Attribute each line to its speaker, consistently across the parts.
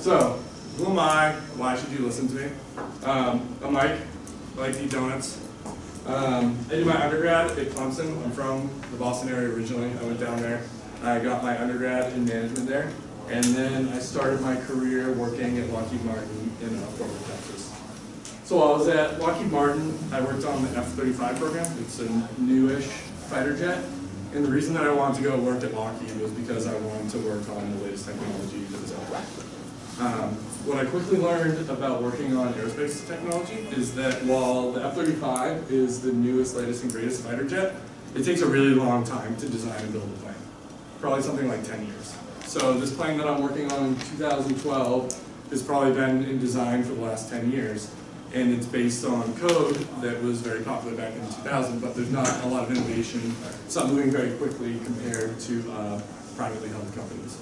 Speaker 1: So, who am I? Why should you listen to me? I'm Mike. I like to eat donuts. I did my undergrad at Clemson. I'm from the Boston area originally. I went down there. I got my undergrad in management there. And then I started my career working at Lockheed Martin in Fort Worth, Texas. So while I was at Lockheed Martin, I worked on the F-35 program. It's a newish fighter jet. And the reason that I wanted to go work at Lockheed was because I wanted to work on the latest technology that was out there. What I quickly learned about working on aerospace technology is that while the F-35 is the newest, latest, and greatest fighter jet, it takes a really long time to design and build a plane. Probably something like 10 years. So this plane that I'm working on in 2012 has probably been in design for the last 10 years. And it's based on code that was very popular back in 2000, but there's not a lot of innovation. It's not moving very quickly compared to privately held companies.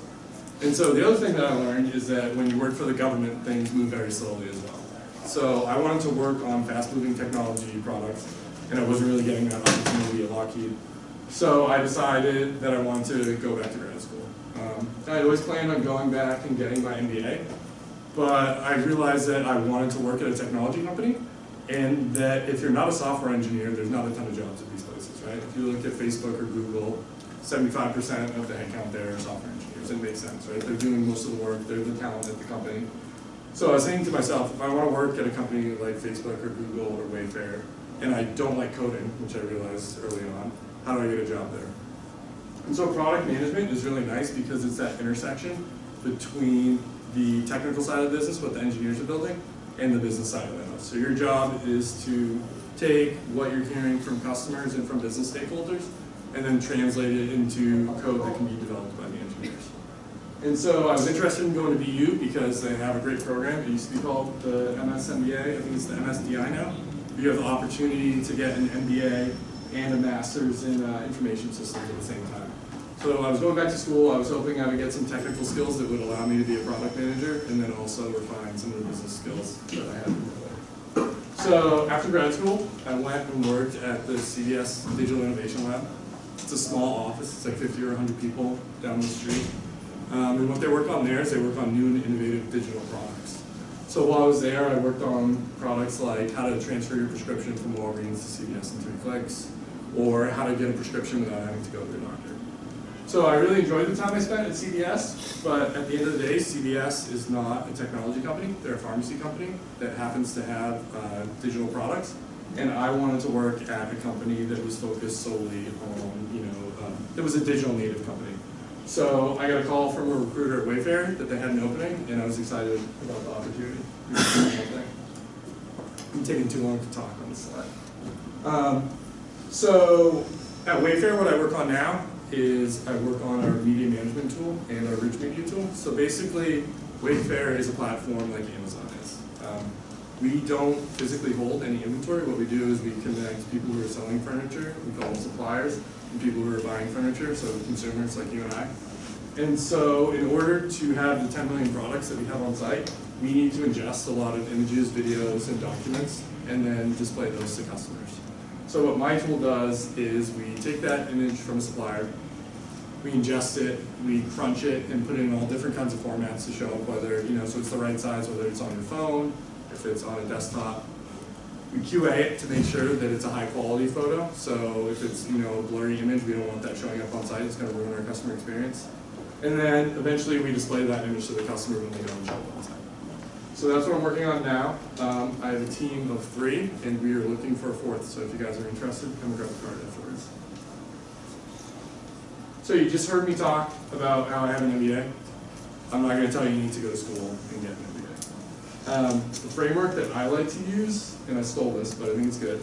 Speaker 1: And so the other thing that I learned is that when you work for the government, things move very slowly as well. So I wanted to work on fast-moving technology products, and I wasn't really getting that opportunity at Lockheed. So I decided that I wanted to go back to grad school. I always planned on going back and getting my MBA, but I realized that I wanted to work at a technology company, and that if you're not a software engineer, there's not a ton of jobs at these places, right? If you look at Facebook or Google, 75% of the headcount there are software engineers. It makes sense, right? They're doing most of the work, they're the talent at the company. So I was saying to myself, if I want to work at a company like Facebook or Google or WayFair, and I don't like coding, which I realized early on, how do I get a job there? And so product management is really nice because it's that intersection between the technical side of the business, what the engineers are building, and the business side of it. So your job is to take what you're hearing from customers and from business stakeholders, and then translate it into code that can be developed by the engineers. And so I was interested in going to BU because they have a great program. It used to be called the MSMBA. I think it's the MSDI now. You have the opportunity to get an MBA and a master's in information systems at the same time. So I was going back to school. I was hoping I would get some technical skills that would allow me to be a product manager, and then also refine some of the business skills that I had. So after grad school, I went and worked at the CVS Digital Innovation Lab. It's a small office. It's like 50 or 100 people down the street. And what they work on there is they work on new and innovative digital products. So while I was there, I worked on products like how to transfer your prescription from Walgreens to CVS in 3 clicks, or how to get a prescription without having to go to the doctor. So I really enjoyed the time I spent at CVS, but at the end of the day, CVS is not a technology company. They're a pharmacy company that happens to have digital products. And I wanted to work at a company that was focused solely on, it was a digital native company. So I got a call from a recruiter at WayFair that they had an opening, and I was excited about the opportunity. I'm taking too long to talk on this slide. So at WayFair, what I work on now is I work on our media management tool and our rich media tool. So basically, WayFair is a platform like Amazon is. We don't physically hold any inventory. What we do is we connect people who are selling furniture, we call them suppliers, and people who are buying furniture, so consumers like you and I. And so in order to have the 10 million products that we have on site, we need to ingest a lot of images, videos, and documents, and then display those to customers. So what my tool does is we take that image from a supplier, we ingest it, we crunch it, and put it in all different kinds of formats to show up whether, so it's the right size, whether it's on your phone, if it's on a desktop. We QA it to make sure that it's a high quality photo. So if it's a blurry image, we don't want that showing up on site. It's going to ruin our customer experience. And then eventually we display that image to the customer when they go and show up on site. So that's what I'm working on now. I have a team of 3, and we are looking for a 4th. So if you guys are interested, come grab the card afterwards. So you just heard me talk about how I have an MBA. I'm not going to tell you need to go to school and get an MBA. The framework that I like to use, and I stole this, but I think it's good,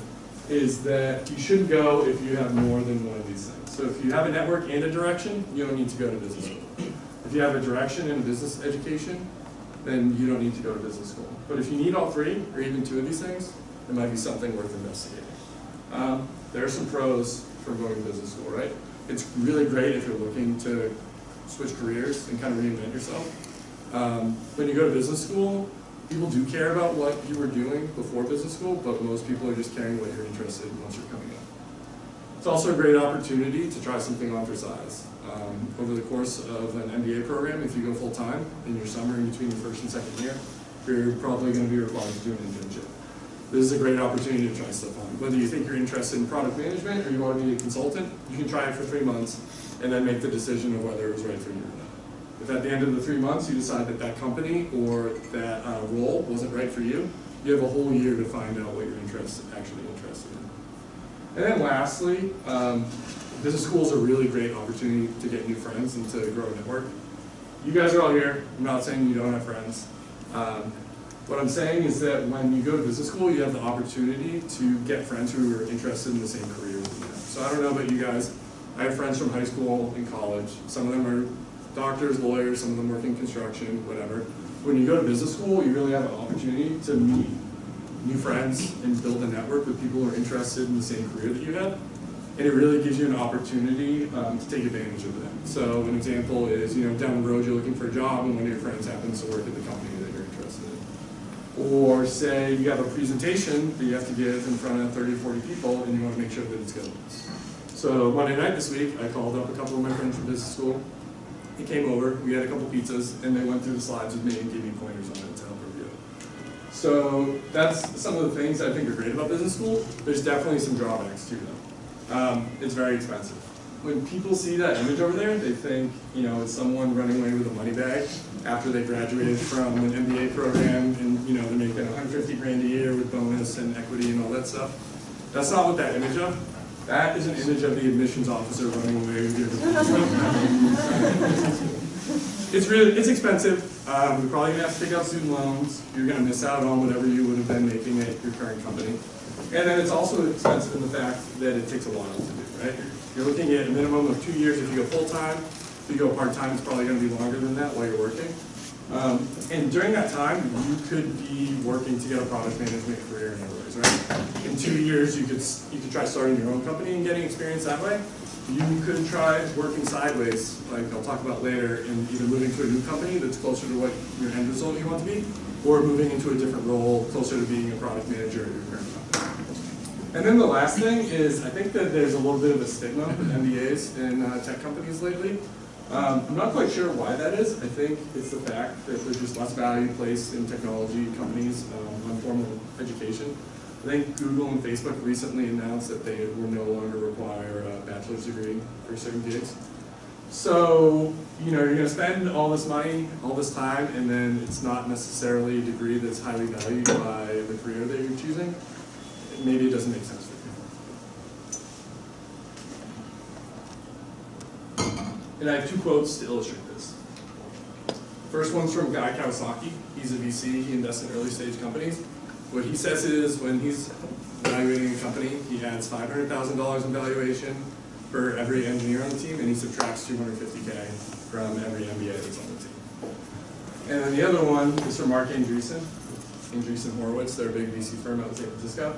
Speaker 1: is that you shouldn't go if you have more than one of these things. So if you have a network and a direction, you don't need to go to business school. If you have a direction and a business education, then you don't need to go to business school. But if you need all 3, or even 2 of these things, it might be something worth investigating. There are some pros from going to business school, right? It's really great if you're looking to switch careers and kind of reinvent yourself. When you go to business school, people do care about what you were doing before business school, but most people are just caring what you're interested in once you're coming in. It's also a great opportunity to try something on for size. Over the course of an MBA program, if you go full-time in your summer in between your first and second year, you're probably going to be required to do an internship. This is a great opportunity to try stuff on. Whether you think you're interested in product management or you want to be a consultant, you can try it for 3 months and then make the decision of whether it was right for you or not. If at the end of the 3 months you decide that that company or that role wasn't right for you, you have a whole year to find out what you're actually interested in. And then lastly, business school is a really great opportunity to get new friends and to grow a network. You guys are all here. I'm not saying you don't have friends. What I'm saying is that when you go to business school, you have the opportunity to get friends who are interested in the same career as you have. So I don't know about you guys. I have friends from high school and college. Some of them are doctors, lawyers, some of them work in construction, whatever. When you go to business school, you really have an opportunity to meet new friends and build a network with people who are interested in the same career that you have. And it really gives you an opportunity to take advantage of that. So an example is, down the road you're looking for a job and one of your friends happens to work at the company that you're interested in. Or say you have a presentation that you have to give in front of 30 or 40 people and you want to make sure that it's good. So Monday night this week, I called up a couple of my friends from business school. He came over, we had a couple pizzas, and they went through the slides with me and gave me pointers on it to help review it. So that's some of the things I think are great about business school. There's definitely some drawbacks too though. It's very expensive. When people see that image over there, they think, it's someone running away with a money bag after they graduated from an MBA program and, they're making 150 grand a year with bonus and equity and all that stuff. That's not what that image of. That is an image of the admissions officer running away with your diploma. It's expensive. You're probably going to have to take out student loans. You're going to miss out on whatever you would have been making at your current company. And then it's also expensive in the fact that it takes a while to do, right? You're looking at a minimum of 2 years if you go full-time. If you go part-time, it's probably going to be longer than that while you're working. And during that time, you could be working to get a product management career in other ways, right? In 2 years, you could try starting your own company and getting experience that way. You could try working sideways, like I'll talk about later, and either moving to a new company that's closer to what your end result you want to be, or moving into a different role closer to being a product manager at your current company. And then the last thing is, I think that there's a little bit of a stigma with MBAs in tech companies lately. I'm not quite sure why that is. I think it's the fact that there's just less value placed in technology companies on formal education. I think Google and Facebook recently announced that they will no longer require a bachelor's degree for certain gigs. So, you're going to spend all this money, all this time, and then it's not necessarily a degree that's highly valued by the career that you're choosing. Maybe it doesn't make sense for you. And I have 2 quotes to illustrate this. First one's from Guy Kawasaki. He's a VC, he invests in early stage companies. What he says is when he's evaluating a company, he adds $500,000 in valuation for every engineer on the team, and he subtracts $250K from every MBA that's on the team. And then the other one is from Mark Andreessen Horowitz, they're a big VC firm out in San Francisco.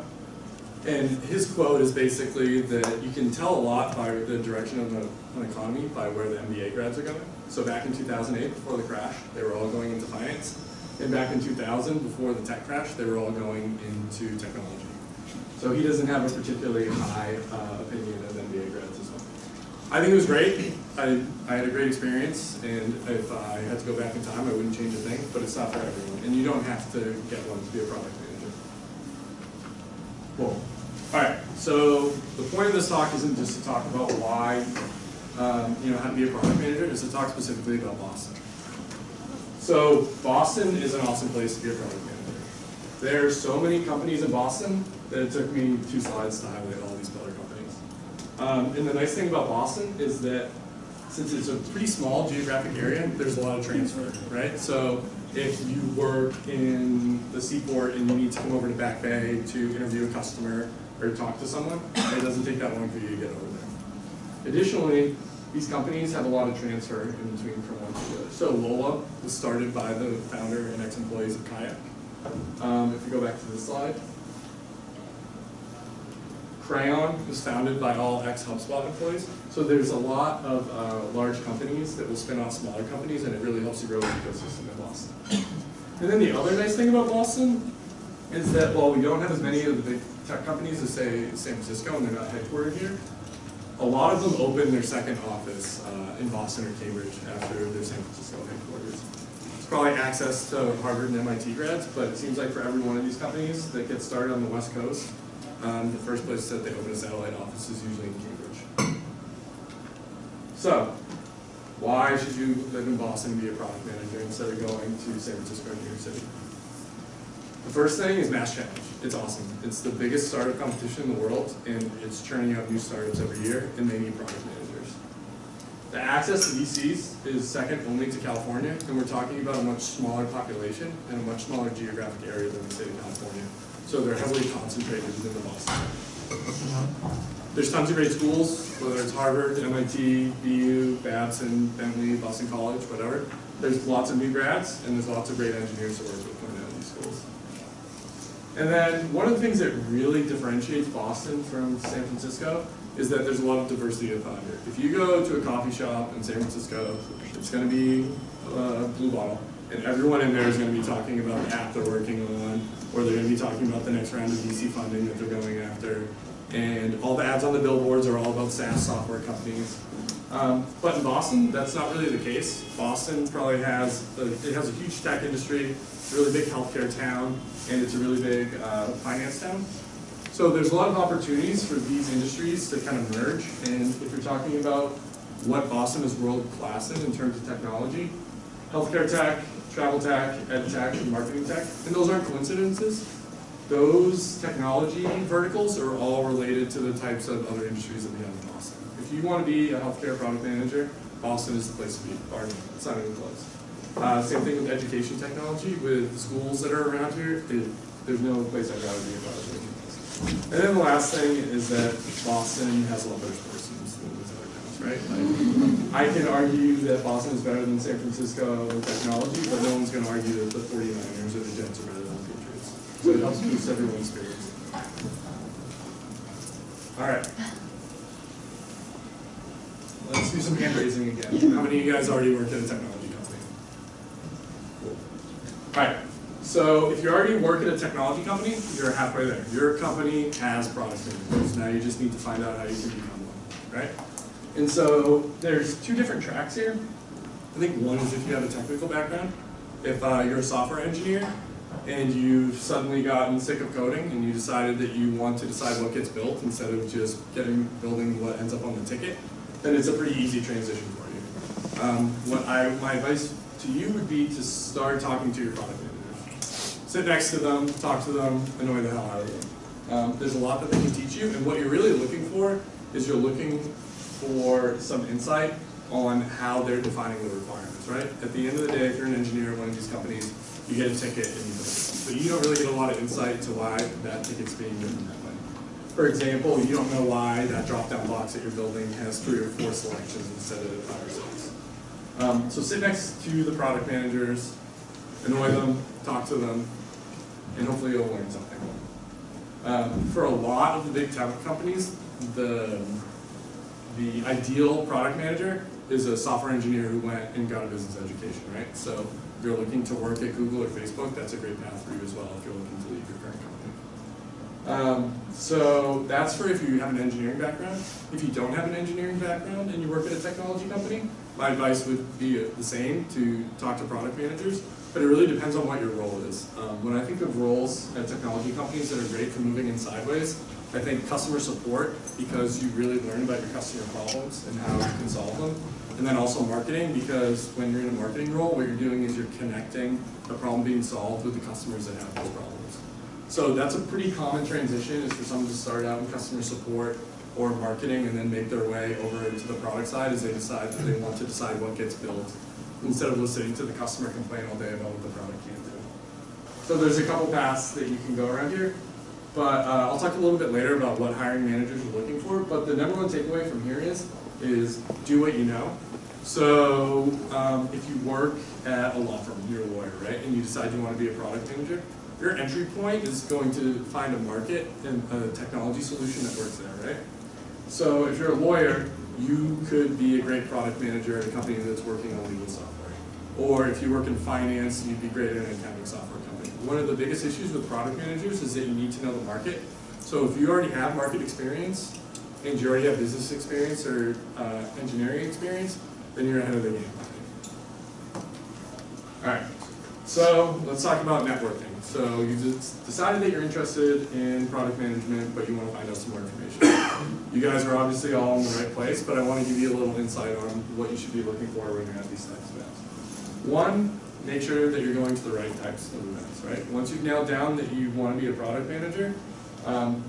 Speaker 1: And his quote is basically that you can tell a lot by the direction of an economy by where the MBA grads are going. So back in 2008, before the crash, they were all going into finance. And back in 2000, before the tech crash, they were all going into technology. So he doesn't have a particularly high opinion of MBA grads as well. I think it was great. I had a great experience, and if I had to go back in time, I wouldn't change a thing, but it's not for everyone. And you don't have to get one to be a product manager. Cool. All right, so the point of this talk isn't just to talk about why, how to be a product manager, it's to talk specifically about Boston. So Boston is an awesome place to be a product manager. There are so many companies in Boston that it took me 2 slides to highlight all these other companies. And the nice thing about Boston is that since it's a pretty small geographic area, there's a lot of transfer, right? So if you work in the Seaport and you need to come over to Back Bay to interview a customer or talk to someone, it doesn't take that long for you to get over there. Additionally, these companies have a lot of transfer in between from one to the other. So Lola was started by the founder and ex-employees of Kayak. If you go back to this slide. Crayon was founded by all ex-HubSpot employees. So there's a lot of large companies that will spin off smaller companies, and it really helps you grow the ecosystem in Boston. And then the other nice thing about Boston is that while we don't have as many of the big tech companies as, say, San Francisco, and they're not headquartered here, a lot of them opened their second office in Boston or Cambridge after their San Francisco headquarters. It's probably access to Harvard and MIT grads, but it seems like for every one of these companies that gets started on the West Coast, the first place that they open a satellite office is usually in Cambridge. So, why should you live in Boston and be a product manager instead of going to San Francisco or New York City? The first thing is Mass Challenge. It's awesome. It's the biggest startup competition in the world, and it's churning out new startups every year, and they need product managers. The access to VCs is second only to California, and we're talking about a much smaller population and a much smaller geographic area than the state of California. So they're heavily concentrated within the Boston area. There's tons of great schools, whether it's Harvard, MIT, BU, Babson, Bentley, Boston College, whatever. There's lots of new grads, and there's lots of great engineers to work with coming out of these schools. And then one of the things that really differentiates Boston from San Francisco is that there's a lot of diversity of thought here. If you go to a coffee shop in San Francisco, it's going to be a Blue Bottle, and everyone in there is going to be talking about the app they're working on, or they're going to be talking about the next round of VC funding that they're going after. And all the ads on the billboards are all about SaaS software companies. But in Boston, that's not really the case. Boston probably has a huge tech industry, really big healthcare town, and it's a really big finance town. So there's a lot of opportunities for these industries to kind of merge. And if you're talking about what Boston is world class in terms of technology, healthcare tech, travel tech, ed tech, and marketing tech, and those aren't coincidences. Those technology verticals are all related to the types of other industries that we have in Boston. If you want to be a healthcare product manager, Boston is the place to be. Pardon me, it's not even close. Same thing with education technology. With the schools that are around here, there's no place I'd rather be a product manager. And then the last thing is that Boston has a lot better sports teams than these other towns, right? Like, I can argue that Boston is better than San Francisco in technology, but no one's going to argue that the 49ers or the Jets are better than the Patriots. So it helps boost everyone's spirits. All right. Let's do some hand raising again. How many of you guys already work at a technology company? Cool. All right. So if you already work at a technology company, you're halfway there. Your company has product managers. Now you just need to find out how you can become one, right? And so there's two different tracks here. I think one is if you have a technical background. If you're a software engineer and you've suddenly gotten sick of coding and you decided that you want to decide what gets built instead of just building what ends up on the ticket, then it's a pretty easy transition for you. My advice to you would be to start talking to your product managers. Sit next to them, talk to them, annoy the hell out of them. There's a lot that they can teach you, and what you're really looking for is you're looking for some insight on how they're defining the requirements, right? At the end of the day, if you're an engineer at one of these companies, you get a ticket and you build it. But you don't really get a lot of insight to why that ticket's being written that way. For example, you don't know why that drop-down box that you're building has 3 or 4 selections instead of 5 or 6. So sit next to the product managers, annoy them, talk to them, and hopefully you'll learn something. For a lot of the big tech companies, the ideal product manager is a software engineer who went and got a business education, right? So if you're looking to work at Google or Facebook, that's a great path for you as well if you're looking to leave your current company. So that's for if you have an engineering background. If you don't have an engineering background and you work at a technology company, my advice would be the same, to talk to product managers. But it really depends on what your role is. When I think of roles at technology companies that are great for moving in sideways, I think customer support, because you really learn about your customer problems and how you can solve them. And then also marketing, because when you're in a marketing role, what you're doing is you're connecting the problem being solved with the customers that have those problems. So that's a pretty common transition, is for someone to start out in customer support or marketing and then make their way over to the product side as they decide that they want to decide what gets built, instead of listening to the customer complain all day about what the product can't do. So there's a couple paths that you can go around here, but I'll talk a little bit later about what hiring managers are looking for, but the number one takeaway from here is do what you know. So if you work at a law firm, you're a lawyer, right, and you decide you want to be a product manager, your entry point is going to find a market and a technology solution that works there, right? So if you're a lawyer, you could be a great product manager at a company that's working on legal software. Or if you work in finance, you'd be great at an accounting software company. One of the biggest issues with product managers is that you need to know the market. So if you already have market experience, and you already have business experience or engineering experience, then you're ahead of the game. All right, so let's talk about networking. So you just decided that you're interested in product management, but you want to find out some more information. You guys are obviously all in the right place, but I want to give you a little insight on what you should be looking for when you're at these types of events. One, make sure that you're going to the right types of events, right? Once you've nailed down that you want to be a product manager,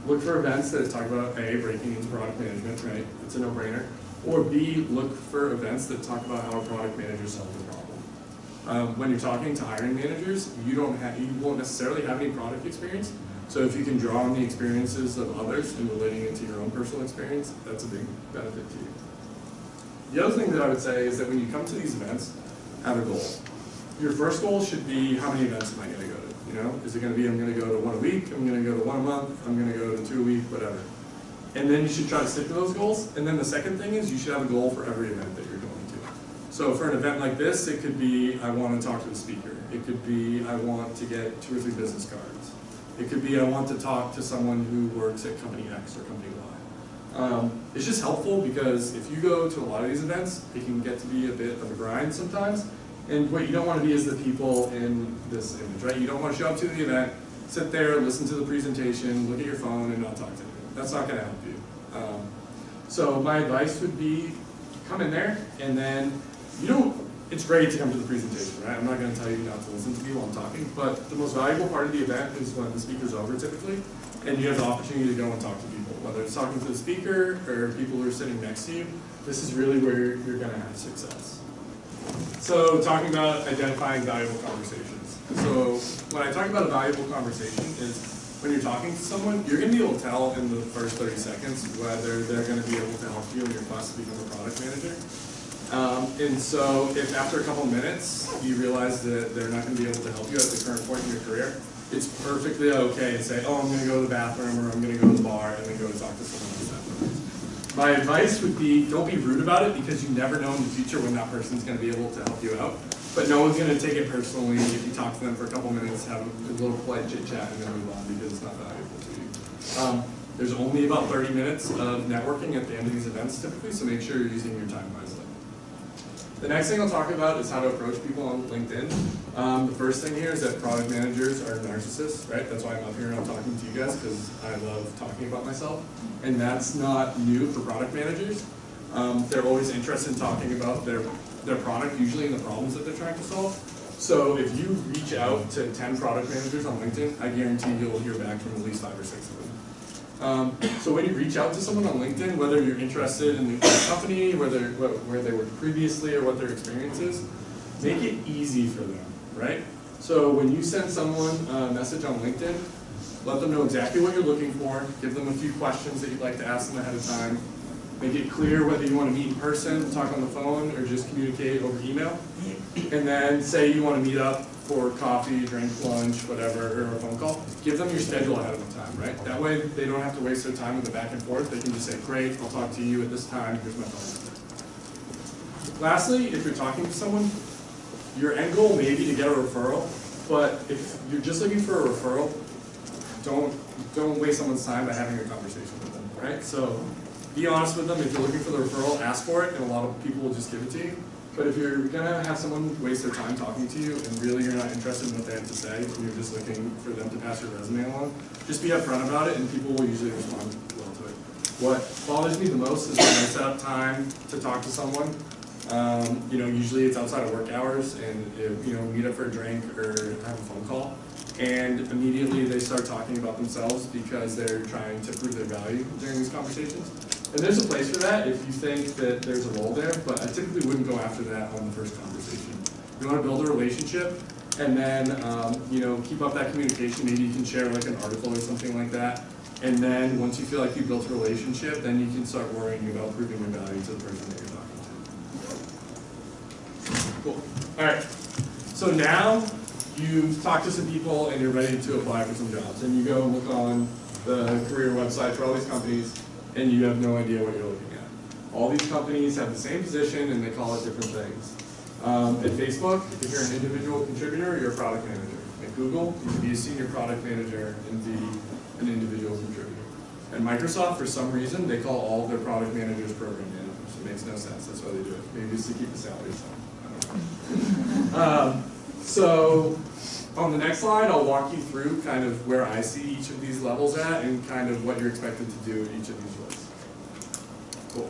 Speaker 1: look for events that talk about A, breaking into product management, right? It's a no-brainer. Or B, look for events that talk about how a product manager solves a problem. When you're talking to hiring managers, you won't necessarily have any product experience. So if you can draw on the experiences of others and relating it to your own personal experience, that's a big benefit to you. The other thing that I would say is that when you come to these events, have a goal. Your first goal should be, how many events am I going to go to? You know, is it going to be, I'm going to go to one a week, I'm going to go to one a month, I'm going to go to 2 a week, whatever. And then you should try to stick to those goals. And then the second thing is you should have a goal for every event that you're going to. So for an event like this, it could be, I want to talk to the speaker. It could be, I want to get 2 or 3 business cards. It could be, I want to talk to someone who works at company X or company Y. It's just helpful because if you go to a lot of these events, it can get to be a bit of a grind sometimes. And what you don't want to be is the people in this image, right? You don't want to show up to the event, sit there, listen to the presentation, look at your phone, and not talk to anyone. That's not going to help you. So my advice would be, come in there, and then it's great to come to the presentation, right? I'm not going to tell you not to listen to me while I'm talking, but the most valuable part of the event is when the speaker's over typically, and you have the opportunity to go and talk to people, whether it's talking to the speaker or people who are sitting next to you. This is really where you're going to have success. So talking about identifying valuable conversations. So when I talk about a valuable conversation is when you're talking to someone, you're going to be able to tell in the first 30 seconds whether they're going to be able to help you in your quest to become a product manager. And so if after a couple minutes you realize that they're not going to be able to help you at the current point in your career, it's perfectly okay to say, oh, I'm going to go to the bathroom or I'm going to go to the bar and then go to talk to someone else afterwards. My advice would be, don't be rude about it because you never know in the future when that person's going to be able to help you out. But no one's going to take it personally if you talk to them for a couple minutes, have a little polite chit chat, and then move on because it's not valuable to you. There's only about 30 minutes of networking at the end of these events typically, so make sure you're using your time wisely. The next thing I'll talk about is how to approach people on LinkedIn. The first thing here is that product managers are narcissists, right? That's why I'm up here and I'm talking to you guys, because I love talking about myself. And that's not new for product managers. They're always interested in talking about their product, usually in the problems that they're trying to solve. So if you reach out to 10 product managers on LinkedIn, I guarantee you'll hear back from at least 5 or 6 of them. So when you reach out to someone on LinkedIn, whether you're interested in the company, where they worked previously, or what their experience is, make it easy for them, right? So when you send someone a message on LinkedIn, let them know exactly what you're looking for, give them a few questions that you'd like to ask them ahead of time, make it clear whether you want to meet in person, talk on the phone, or just communicate over email, and then say you want to meet up for coffee, drink, lunch, whatever, or a phone call. Give them your schedule ahead of time, right? That way they don't have to waste their time with the back and forth. They can just say, great, I'll talk to you at this time, here's my phone number. Lastly, if you're talking to someone, your end goal may be to get a referral, but if you're just looking for a referral, don't waste someone's time by having a conversation with them, right? So be honest with them. If you're looking for the referral, ask for it, and a lot of people will just give it to you. But if you're going to have someone waste their time talking to you and really you're not interested in what they have to say and you're just looking for them to pass your resume along, just be upfront about it and people will usually respond well to it. What bothers me the most is when I set up time to talk to someone. Usually it's outside of work hours and meet up for a drink or have a phone call. And immediately they start talking about themselves because they're trying to prove their value during these conversations. And there's a place for that if you think that there's a role there, but I typically wouldn't go after that on the first conversation. You want to build a relationship and then keep up that communication. Maybe you can share like an article or something like that. And then once you feel like you've built a relationship, then you can start worrying about proving your value to the person that you're talking to. Cool. All right. So now you've talked to some people and you're ready to apply for some jobs. And you go and look on the career website for all these companies and you have no idea what you're looking at. All these companies have the same position and they call it different things. At Facebook, if you're an individual contributor, you're a product manager. At Google, you can be a senior product manager and be an individual contributor. And Microsoft, for some reason, they call all of their product managers program managers. It makes no sense. That's why they do it. Maybe it's to keep the salaries down. I don't know. So on the next slide, I'll walk you through kind of where I see each of these levels at and kind of what you're expected to do at each of these roles. Cool.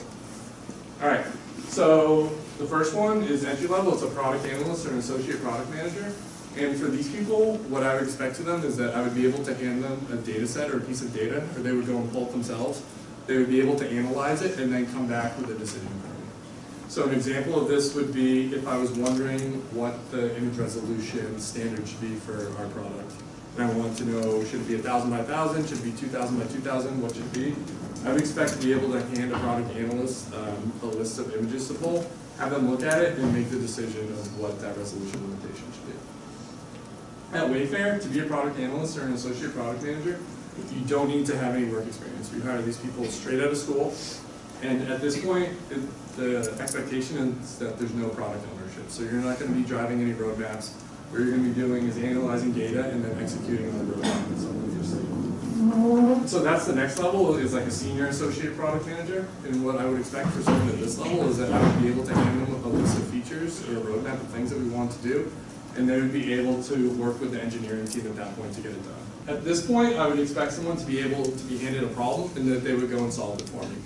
Speaker 1: All right. So the first one is entry level. It's a product analyst or an associate product manager. And for these people, what I would expect of them is that I would be able to hand them a data set or a piece of data, or they would go and pull it themselves. They would be able to analyze it and then come back with a decision for me. So an example of this would be if I was wondering what the image resolution standard should be for our product. And I want to know, should it be 1,000 by 1,000? Should it be 2,000 by 2,000? What should it be? I would expect to be able to hand a product analyst a list of images to pull, have them look at it, and make the decision of what that resolution limitation should be. At WayFair, to be a product analyst or an associate product manager, you don't need to have any work experience. We hire these people straight out of school, and at this point, the expectation is that there's no product ownership. So you're not going to be driving any roadmaps. What you're going to be doing is analyzing data and then executing on the roadmap in some of your state. So that's the next level, is like a senior associate product manager. And what I would expect for someone at this level is that I would be able to hand them a list of features or a roadmap of things that we want to do, and they would be able to work with the engineering team at that point to get it done. At this point, I would expect someone to be able to be handed a problem and that they would go and solve it for me.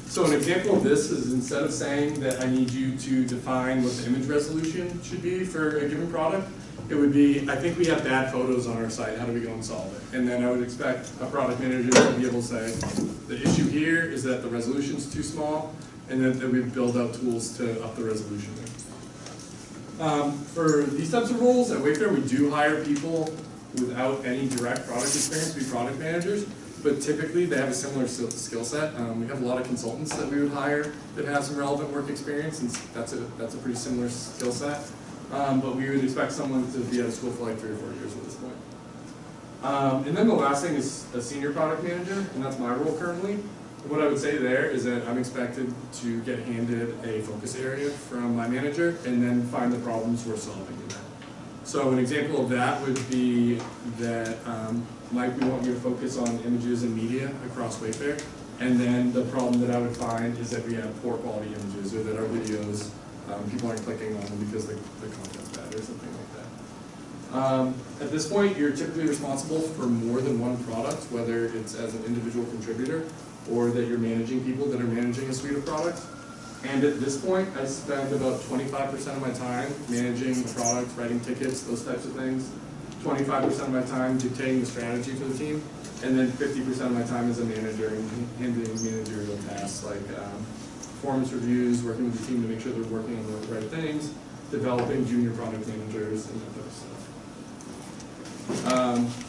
Speaker 1: So an example of this is, instead of saying that I need you to define what the image resolution should be for a given product, it would be, I think we have bad photos on our site, how do we go and solve it? And then I would expect a product manager to be able to say, the issue here is that the resolution's too small, and then we build out tools to up the resolution there. For these types of roles at WayFair, we do hire people without any direct product experience to be product managers, but typically they have a similar skill set. We have a lot of consultants that we would hire that have some relevant work experience, and that's a pretty similar skill set. But we would expect someone to be out of school for like 3 or 4 years at this point. And then the last thing is a senior product manager, and that's my role currently. What I would say there is that I'm expected to get handed a focus area from my manager and then find the problems we're solving in that. So an example of that would be that, Mike, we want you to focus on images and media across WayFair, and then the problem that I would find is that we have poor quality images, or that our videos, people aren't clicking on them because the content's bad or something like that. At this point, you're typically responsible for more than one product, whether it's as an individual contributor or that you're managing people that are managing a suite of products. And at this point, I spend about 25% of my time managing the product, writing tickets, those types of things. 25% of my time dictating the strategy for the team, and then 50% of my time as a manager and handling managerial tasks like performance reviews, working with the team to make sure they're working on the right things, developing junior product managers, and that type of stuff.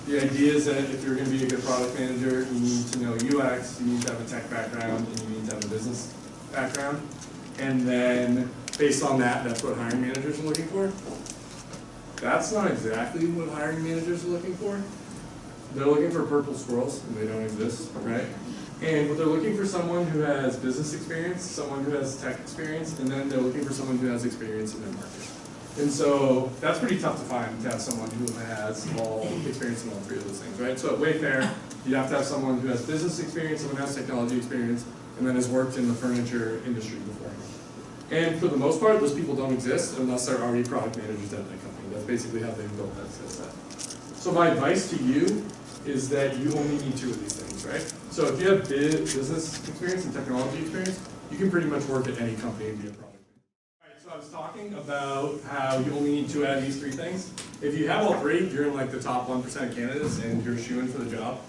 Speaker 1: The idea is that if you're going to be a good product manager, you need to know UX, you need to have a tech background, and you need to have a business background. And then, based on that, that's what hiring managers are looking for. That's not exactly what hiring managers are looking for. They're looking for purple squirrels, and they don't exist, right? And what they're looking for someone who has business experience, someone who has tech experience, and then they're looking for someone who has experience in their market. And so that's pretty tough to find, to have someone who has all experience in all 3 of those things, right? So at WayFair, you have to have someone who has business experience, someone who has technology experience, and then has worked in the furniture industry before. And for the most part, those people don't exist unless they're already product managers at that company. That's basically how they've built that skill set. So my advice to you is that you only need 2 of these things, right? So if you have business experience and technology experience, you can pretty much work at any company and be a product manager. All right, so I was talking about how you only need 2 out of these 3 things. If you have all 3, you're in like the top 1% of candidates and you're shooing for the job.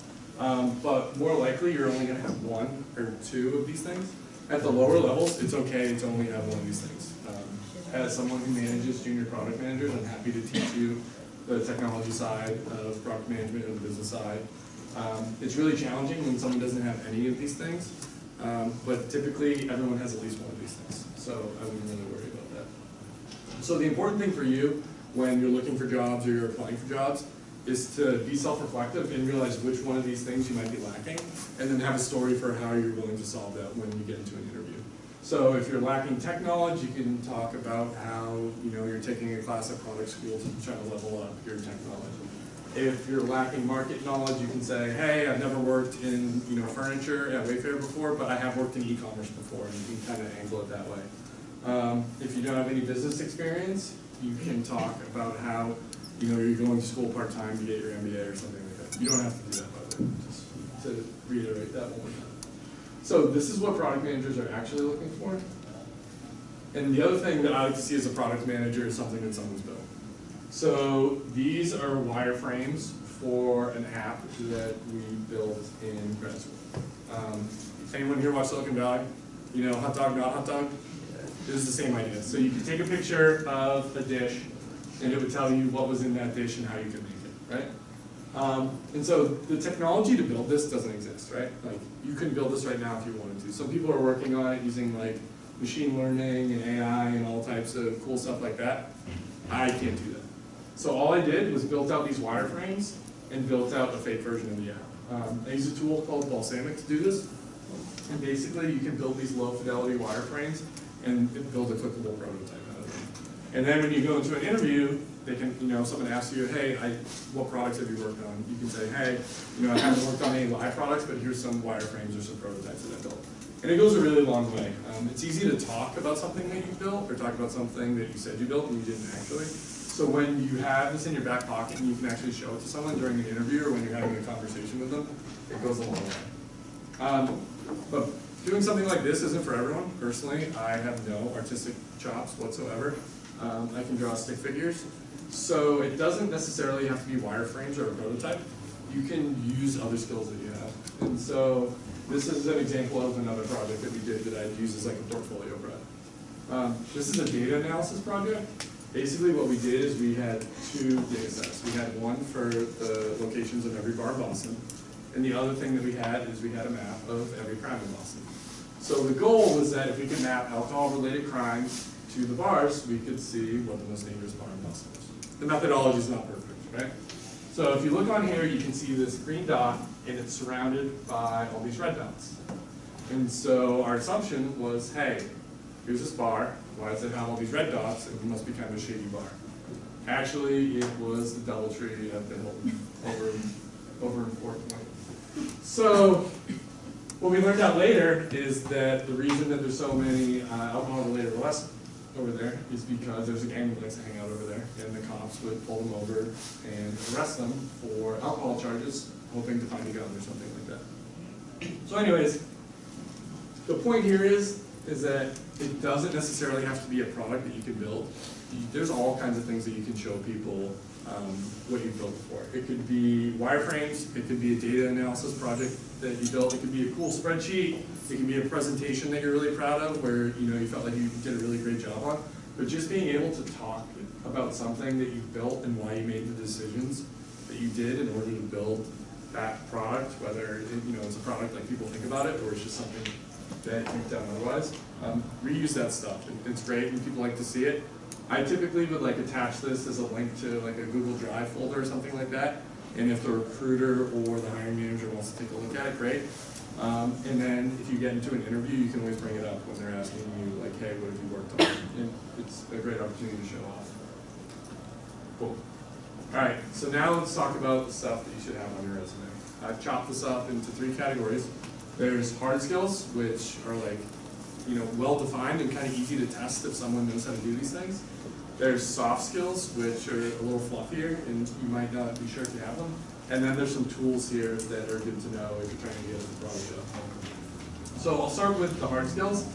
Speaker 1: But more likely, you're only going to have 1 or 2 of these things. At the lower levels, it's okay to only have 1 of these things. As someone who manages junior product managers, I'm happy to teach you the technology side of product management and the business side. It's really challenging when someone doesn't have any of these things, but typically everyone has at least 1 of these things, so I wouldn't really worry about that. So the important thing for you when you're looking for jobs or you're applying for jobs is to be self-reflective and realize which one of these things you might be lacking, and then have a story for how you're willing to solve that when you get into an interview. So if you're lacking tech knowledge, you can talk about how you're taking a class at product school to try to level up your tech knowledge. If you're lacking market knowledge, you can say, hey, I've never worked in furniture at WayFair before, but I have worked in e-commerce before, and you can kind of angle it that way. If you don't have any business experience, you can talk about how you're going to school part-time to get your MBA or something like that. You don't have to do that, by the way, just to reiterate that one more time. So this is what product managers are actually looking for. And the other thing that I like to see as a product manager is something that someone's built. So these are wireframes for an app that we built in grad school. Anyone here watch Silicon Valley? Hot dog, not hot dog? This is the same idea. So you could take a picture of a dish, and it would tell you what was in that dish and how you could make it, right? And so the technology to build this doesn't exist, right? Like, you couldn't build this right now if you wanted to. Some people are working on it using like machine learning and AI and all types of cool stuff like that. I can't do that. So all I did was built out these wireframes and built out a fake version of the app. I use a tool called Balsamic to do this. And basically, you can build these low-fidelity wireframes and build a clickable prototype out of them. And then when you go into an interview, they can, someone asks you, hey, what products have you worked on? You can say, hey, I haven't worked on any live products, but here's some wireframes or some prototypes that I built. And it goes a really long way. It's easy to talk about something that you built or talk about something that you said you built and you didn't actually. So when you have this in your back pocket and you can actually show it to someone during an interview or when you're having a conversation with them, it goes a long way. But doing something like this isn't for everyone. Personally, I have no artistic chops whatsoever. I can draw stick figures. So it doesn't necessarily have to be wireframes or a prototype. You can use other skills that you have. And so this is an example of another project that we did that I'd use as like a portfolio project. This is a data analysis project. Basically what we did is we had two data sets. We had one for the locations of every bar in Boston, and the other thing that we had is we had a map of every crime in Boston. So the goal was that if we could map alcohol-related crimes to the bars, we could see what the most dangerous bar in Boston was. The methodology is not perfect, right? So if you look on here, you can see this green dot, and it's surrounded by all these red dots. And so our assumption was, hey, here's this bar. Why does it have all these red dots? It must be kind of a shady bar. Actually, it was the DoubleTree at the Hilton over in Fort Point. So what we learned out later is that the reason that there's so many alcohol-related arrests over there is because there's a gang that likes to hang out over there, and the cops would pull them over and arrest them for alcohol charges, hoping to find a gun or something like that. So anyways, the point here is that it doesn't necessarily have to be a product that you can build. There's all kinds of things that you can show people what you've built before. It could be wireframes, it could be a data analysis project that you built, it could be a cool spreadsheet, it can be a presentation that you're really proud of where you felt like you did a really great job on. But just being able to talk about something that you built and why you made the decisions that you did in order to build that product, whether it's a product like people think about it or it's just something that you've done otherwise. Reuse that stuff. It's great and people like to see it. I typically would attach this as a link to a Google Drive folder or something like that. And if the recruiter or the hiring manager wants to take a look at it, great. And then if you get into an interview, you can always bring it up when they're asking you, hey, what have you worked on? And it's a great opportunity to show off. Cool. All right, so now let's talk about the stuff that you should have on your resume. I've chopped this up into 3 categories. There's hard skills, which are well-defined and kind of easy to test if someone knows how to do these things. There's soft skills, which are a little fluffier, and you might not be sure if you have them. And then there's some tools here that are good to know if you're trying to get a product up. So I'll start with the hard skills.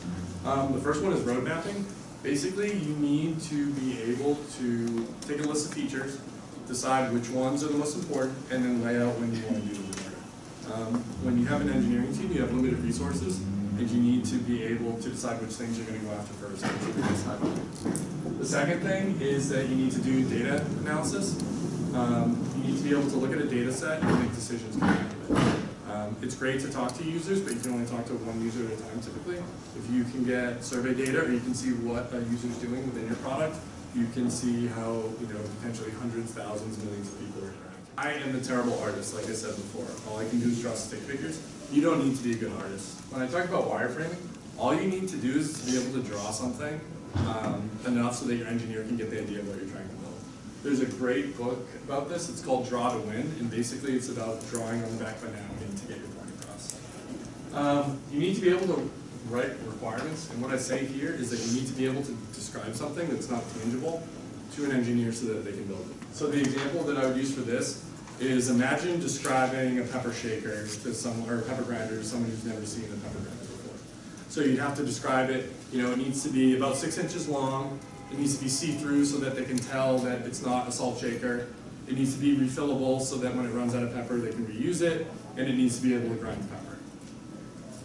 Speaker 1: The first one is road mapping. Basically, you need to be able to take a list of features, decide which ones are the most important, and then lay out when you want to do them. When you have an engineering team, you have limited resources, and you need to be able to decide which things you're going to go after first. The second thing is that you need to do data analysis. You need to be able to look at a data set and make decisions coming out of it. It's great to talk to users, but you can only talk to one user at a time typically. If you can get survey data or you can see what a user's doing within your product, you can see how potentially hundreds, thousands, millions of people are interacting. I am a terrible artist, like I said before. All I can do is draw stick figures. You don't need to be a good artist. When I talk about wireframing, all you need to do is to be able to draw something enough so that your engineer can get the idea of what you're trying to build. There's a great book about this. It's called Draw to Win, and basically it's about drawing on the back of a napkin to get your point across. You need to be able to write requirements, and what I say here is that you need to be able to describe something that's not tangible to an engineer so that they can build it. So the example that I would use for this is imagine describing a pepper shaker to someone, or a pepper grinder to someone who's never seen a pepper grinder before. So you'd have to describe it, it needs to be about 6 inches long, it needs to be see-through so that they can tell that it's not a salt shaker, it needs to be refillable so that when it runs out of pepper they can reuse it, and it needs to be able to grind pepper.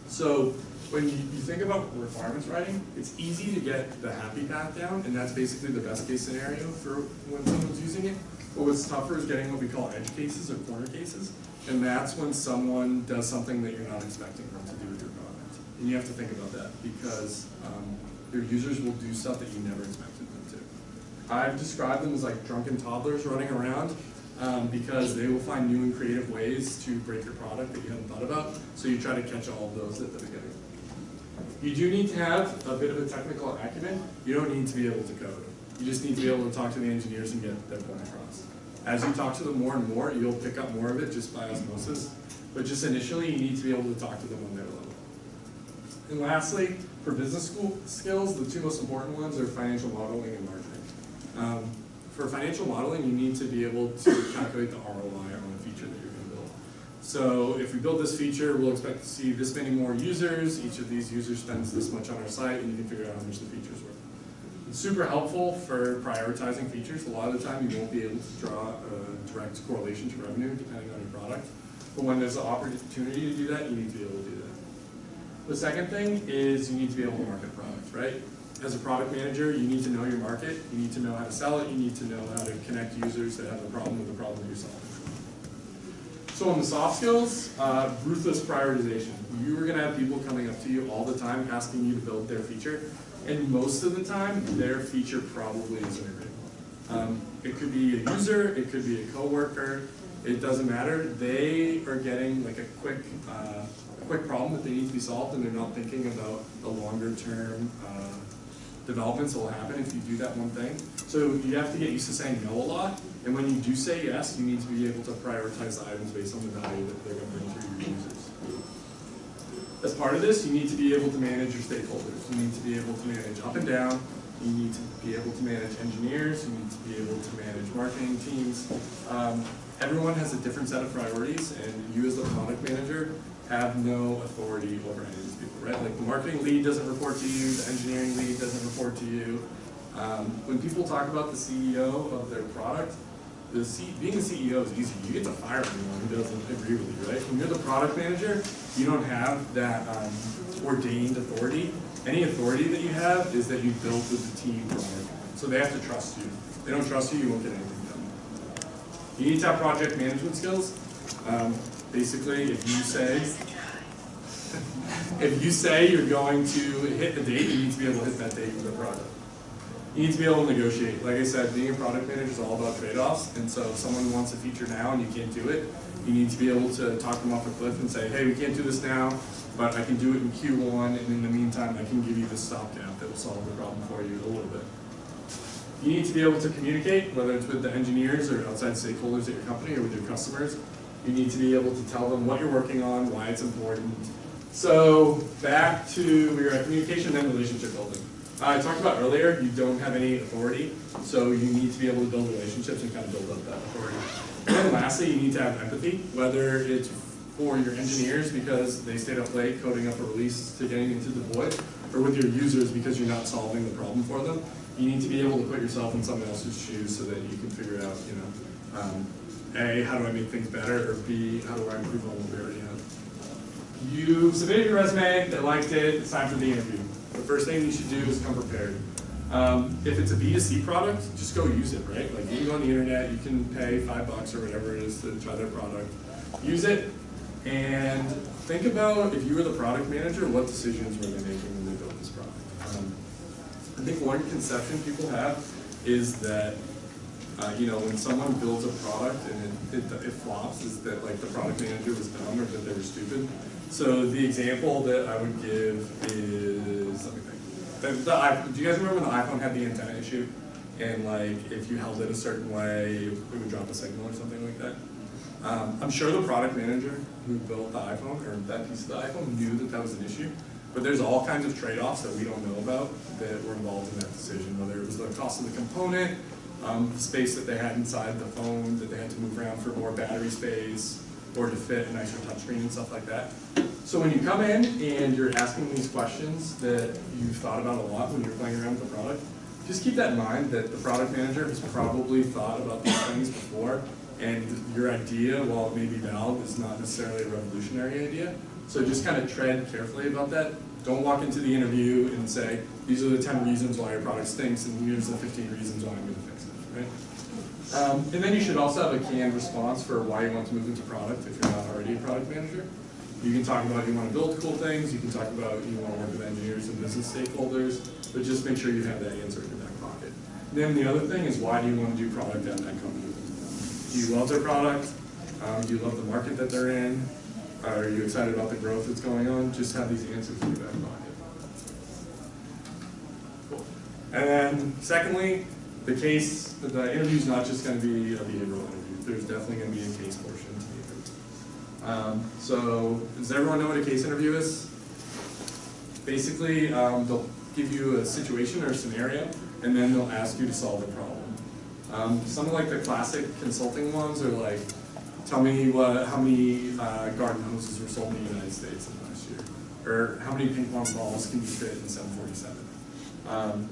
Speaker 1: So when you think about requirements writing, it's easy to get the happy path down, and that's basically the best case scenario for when someone's using it. But what's tougher is getting what we call edge cases or corner cases, and that's when someone does something that you're not expecting them to do with your product. And you have to think about that because your users will do stuff that you never expected them to. I've described them as like drunken toddlers running around because they will find new and creative ways to break your product that you hadn't thought about, so you try to catch all of those at the beginning. You do need to have a bit of a technical acumen. You don't need to be able to code. You just need to be able to talk to the engineers and get their point across. As you talk to them more and more, you'll pick up more of it just by osmosis. But just initially, you need to be able to talk to them on their level. And lastly, for business school skills, the two most important ones are financial modeling and marketing. For financial modeling, you need to be able to calculate the ROI on a feature that you're going to build. So if we build this feature, we'll expect to see this many more users. Each of these users spends this much on our site, and you can figure out how much the feature's worth. It's super helpful for prioritizing features. A lot of the time you won't be able to draw a direct correlation to revenue depending on your product. But when there's an opportunity to do that, you need to be able to do that. The second thing is you need to be able to market products, right? As a product manager, you need to know your market, you need to know how to sell it, you need to know how to connect users that have a problem with the problem you're solving. So on the soft skills, ruthless prioritization. You are gonna have people coming up to you all the time asking you to build their feature. And most of the time, their feature probably isn't agreeable. It could be a user, it could be a coworker, it doesn't matter. They are getting like a quick problem that they need to be solved, and they're not thinking about the longer term developments that will happen if you do that one thing. So you have to get used to saying no a lot, and when you do say yes, you need to be able to prioritize the items based on the value that they're going to bring to your users. As part of this, you need to be able to manage your stakeholders. You need to be able to manage up and down. You need to be able to manage engineers. You need to be able to manage marketing teams. Everyone has a different set of priorities, and you as the product manager have no authority over any of these people, right? Like the marketing lead doesn't report to you, the engineering lead doesn't report to you. When people talk about the CEO of their product, being a CEO is easy. You get to fire anyone who doesn't agree with you, right? When you're the product manager, you don't have that ordained authority. Any authority that you have is that you built with the team product. So they have to trust you. If they don't trust you, you won't get anything done. You need to have project management skills. Basically, if you say you're going to hit a date, you need to be able to hit that date with the project. You need to be able to negotiate. Like I said, being a product manager is all about trade-offs, and so if someone wants a feature now and you can't do it, you need to be able to talk them off a cliff and say, hey, we can't do this now, but I can do it in Q1, and in the meantime, I can give you this stopgap that will solve the problem for you a little bit. You need to be able to communicate, whether it's with the engineers or outside stakeholders at your company or with your customers. You need to be able to tell them what you're working on, why it's important. So back to your communication and relationship building. I talked about earlier, you don't have any authority, so you need to be able to build relationships and kind of build up that authority. And then lastly, you need to have empathy, whether it's for your engineers because they stayed up late coding up a release to getting into deploy, or with your users because you're not solving the problem for them. You need to be able to put yourself in someone else's shoes so that you can figure out, A, how do I make things better, or B, how do I improve on what we already have. You submitted your resume, they liked it, it's time for the interview. The first thing you should do is come prepared. If it's a B2C product, just go use it, right? Like you can go on the internet, you can pay $5 or whatever it is to try their product. Use it, and think about if you were the product manager, what decisions were they making when they built this product? I think one conception people have is that when someone builds a product and it flops, is that like the product manager was dumb or that they were stupid. So the example that I would give is, let me think. Do you guys remember when the iPhone had the antenna issue? and like if you held it a certain way, it would drop a signal or something like that. I'm sure the product manager who built the iPhone, or that piece of the iPhone, knew that that was an issue, but there's all kinds of trade-offs that we don't know about that were involved in that decision, whether it was the cost of the component, the space that they had inside the phone that they had to move around for more battery space, or to fit a nicer touchscreen and stuff like that. So when you come in and you're asking these questions that you've thought about a lot when you're playing around with the product, just keep that in mind that the product manager has probably thought about these things before, and your idea, while it may be valid, is not necessarily a revolutionary idea. So just kind of tread carefully about that. Don't walk into the interview and say, these are the 10 reasons why your product stinks, and here's the 15 reasons why I'm going to fix it, right? And then you should also have a canned response for why you want to move into product if you're not already a product manager. You can talk about you want to build cool things, you can talk about you want to work with engineers and business stakeholders, but just make sure you have that answer in your back pocket. And then the other thing is, why do you want to do product at that company? Do you love their product? Do you love the market that they're in? Are you excited about the growth that's going on? Just have these answers in your back pocket. Cool. And then secondly, the interview is not just going to be a behavioral interview. There's definitely going to be a case portion to the interview. So does everyone know what a case interview is? Basically, they'll give you a situation or a scenario, and then they'll ask you to solve the problem. Some of like the classic consulting ones are like, tell me how many garden hoses were sold in the United States in the last year, or how many ping pong balls can you fit in 747.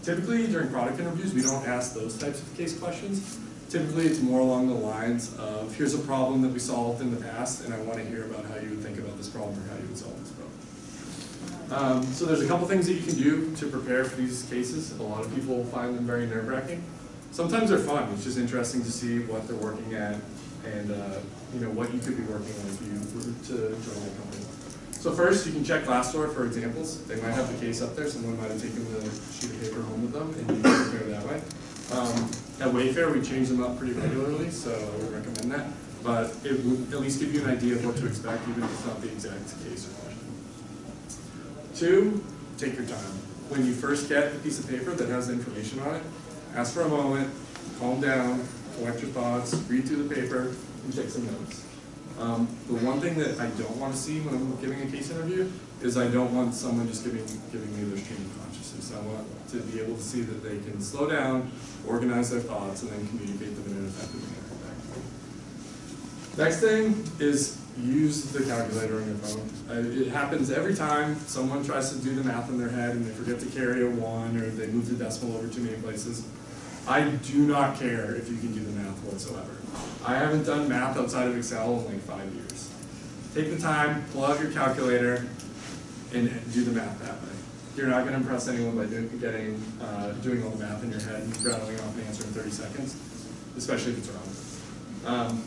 Speaker 1: Typically during product interviews, we don't ask those types of case questions. Typically it's more along the lines of, here's a problem that we solved in the past, and I want to hear about how you would think about this problem or how you would solve this problem. So there's a couple things that you can do to prepare for these cases. A lot of people find them very nerve-wracking. Sometimes they're fun. It's just interesting to see what they're working at and what you could be working on if you were to join that company. So first, you can check Glassdoor for examples. They might have the case up there. Someone might have taken the sheet of paper home with them, and you can prepare that way. At WayFair, we change them up pretty regularly, so I would recommend that. But it would at least give you an idea of what to expect, even if it's not the exact case or question. 2, take your time. When you first get a piece of paper that has information on it, ask for a moment, calm down, collect your thoughts, read through the paper, and take some notes. The one thing that I don't want to see when I'm giving a case interview is I don't want someone just giving me their stream of consciousness. I want to be able to see that they can slow down, organize their thoughts, and then communicate them in an effective manner. Next thing is use the calculator on your phone. It happens every time someone tries to do the math in their head and they forget to carry a 1 or they move the decimal over too many places. I do not care if you can do the math whatsoever. I haven't done math outside of Excel in like 5 years. Take the time, pull out your calculator, and do the math that way. You're not going to impress anyone by doing all the math in your head and rattling off an answer in 30 seconds, especially if it's wrong.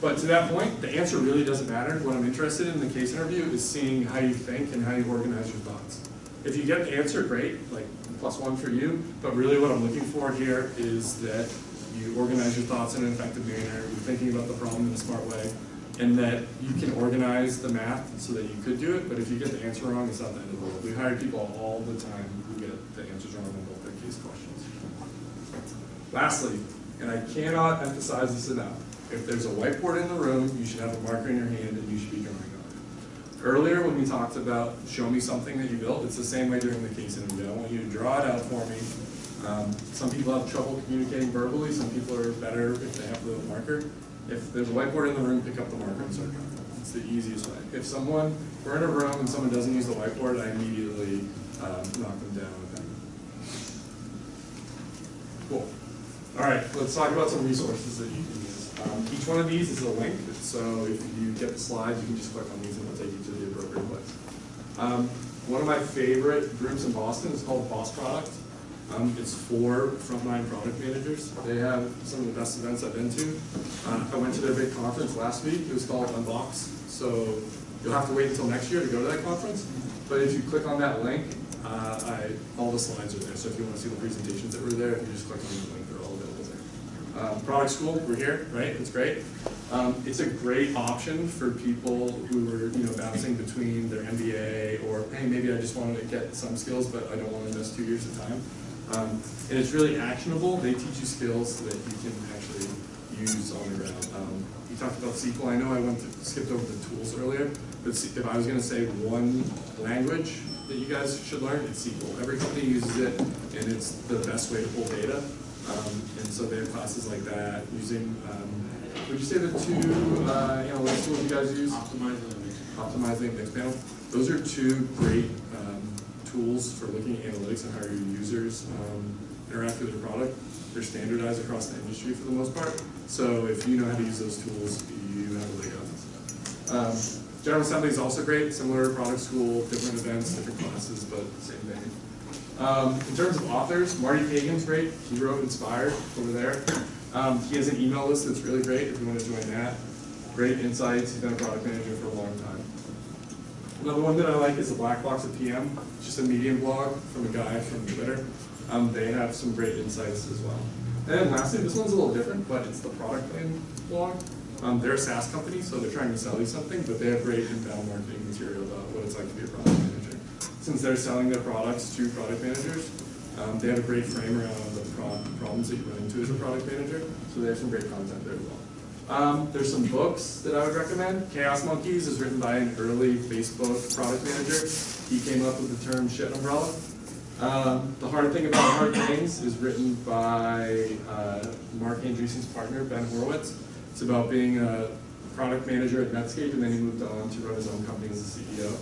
Speaker 1: But to that point, the answer really doesn't matter. What I'm interested in the case interview is seeing how you think and how you organize your thoughts. If you get the answer, great, like +1 for you, but really what I'm looking for here is that you organize your thoughts in an effective manner, you're thinking about the problem in a smart way, and that you can organize the math so that you could do it, but if you get the answer wrong, it's not the end of the world. We hire people all the time who get the answers wrong on both their case questions. Lastly, and I cannot emphasize this enough, if there's a whiteboard in the room, you should have a marker in your hand and you should be drawing on it. Earlier when we talked about show me something that you built, it's the same way during the case interview. I want you to draw it out for me. Some people have trouble communicating verbally, some people are better if they have the marker. If there's a whiteboard in the room, pick up the marker and start drawing. It's the easiest way. If we're in a room and someone doesn't use the whiteboard, I immediately knock them down with that. Cool. All right, let's talk about some resources that you can use. Each one of these is a link, so if you get the slides, you can just click on these and it'll take you to the appropriate place. One of my favorite groups in Boston is called Boss Product. It's for frontline product managers. They have some of the best events I've been to. I went to their big conference last week. It was called Unbox. So you'll have to wait until next year to go to that conference. But if you click on that link, all the slides are there. So if you want to see the presentations that were there, if you just click on the link, they're all available there. Product school, we're here, right? It's great. It's a great option for people who are bouncing between their MBA or, hey, maybe I just wanted to get some skills, but I don't want to invest 2 years of time. And it's really actionable. They teach you skills that you can actually use on the ground. You talked about SQL. I know I skipped over the tools earlier, but if I was going to say one language that you guys should learn, it's SQL. Every company uses it, and it's the best way to pull data. And so they have classes like that using, would you say the two analytics tools you guys use? Optimizing and Mixpanel. Those are two great tools for looking at analytics and how your users interact with your product. They're standardized across the industry for the most part. So if you know how to use those tools, you have a leg up. General Assembly is also great, similar to product school, different events, different classes, but same thing. In terms of authors, Marty Kagan's great. He wrote Inspired over there. He has an email list that's really great if you want to join that. Great insights. He's been a product manager for a long time. Another one that I like is the Black Box of PM. It's just a Medium blog from a guy from Twitter. They have some great insights as well. And then lastly, this one's a little different, but it's the Product Plan blog. They're a SaaS company, so they're trying to sell you something, but they have great inbound marketing material about what it's like to be a product manager. Since they're selling their products to product managers, they have a great frame around the problems that you run into as a product manager, so they have some great content there as well. There's some books that I would recommend. Chaos Monkeys is written by an early Facebook product manager. He came up with the term shit umbrella. The Hard Thing About Hard Things is written by Mark Andreessen's partner, Ben Horowitz. It's about being a product manager at Netscape, and then he moved on to run his own company as a CEO.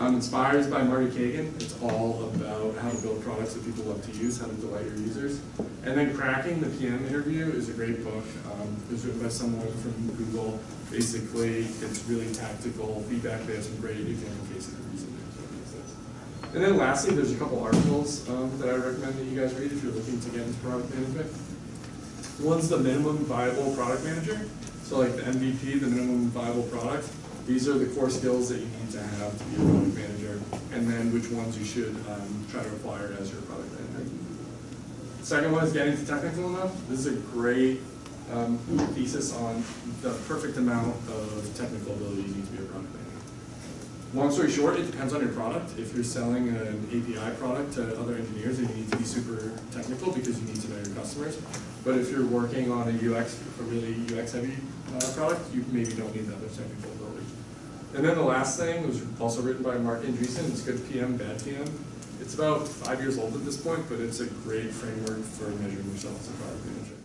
Speaker 1: Inspired is by Marty Kagan. It's all about how to build products that people love to use, how to delight your users. And then Cracking the PM Interview is a great book. It was written by someone from Google. Basically, it's really tactical feedback. They have some great example cases of using it. And then lastly, there's a couple articles that I recommend that you guys read if you're looking to get into product management. One's the minimum viable product manager. So like the MVP, the minimum viable product. These are the core skills that you need to have to be a product manager, and then which ones you should try to acquire as your product manager. The second one is getting to technical enough. This is a great thesis on the perfect amount of technical ability you need to be a product manager. Long story short, it depends on your product. If you're selling an API product to other engineers, then you need to be super technical because you need to know your customers. But if you're working on a really UX-heavy product, you maybe don't need that much technical ability. And then the last thing was also written by Mark Andreessen. It's Good PM, Bad PM. It's about 5 years old at this point, but it's a great framework for measuring yourself as a product manager.